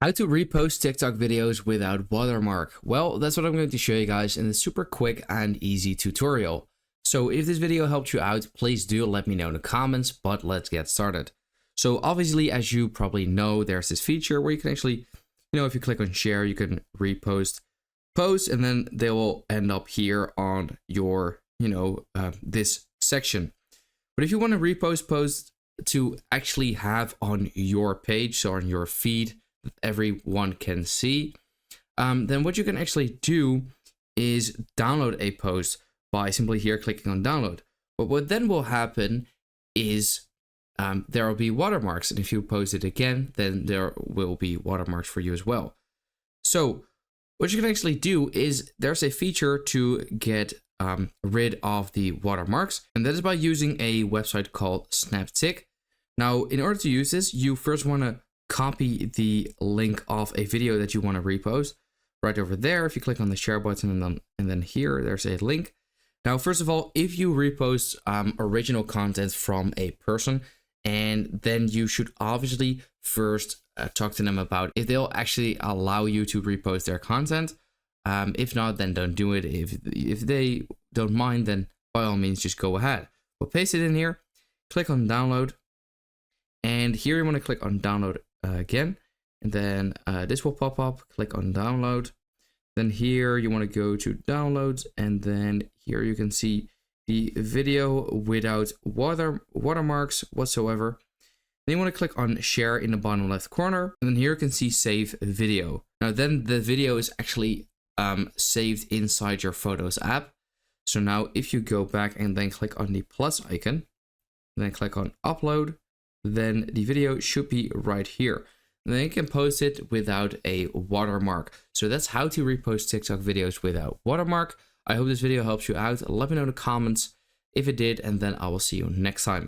How to repost TikTok videos without watermark. Well, that's what I'm going to show you guys in a super quick and easy tutorial. So if this video helped you out, please do let me know in the comments, but let's get started. So obviously, as you probably know, there's this feature where you can actually, if you click on share, you can repost posts and then they will end up here on your, this section. But if you want to repost posts to actually have on your page, so on your feed, that everyone can see, then what you can actually do is download a post by simply here clicking on download. But what then will happen is there will be watermarks, and if you post it again, then there will be watermarks for you as well. So what you can actually do is there's a feature to get rid of the watermarks, and that is by using a website called Snaptic. Now, in order to use this, you first want to copy the link of a video that you want to repost right over there. If you click on the share button and then here, there's a link. Now, first of all, if you repost original content from a person, and then you should obviously first talk to them about if they'll actually allow you to repost their content. If not, then don't do it. If they don't mind, then by all means, just go ahead. But paste it in here, click on download, and here you want to click on download again, and then this will pop up. Click on download. Then here you want to go to downloads, and then here you can see the video without watermarks whatsoever. Then you want to click on share in the bottom left corner, and then here you can see save video. Now then the video is actually saved inside your Photos app. So now if you go back and then click on the plus icon, and then click on upload, then the video should be right here. And then you can post it without a watermark. So that's how to repost TikTok videos without watermark. I hope this video helps you out. Let me know in the comments if it did, and then I will see you next time.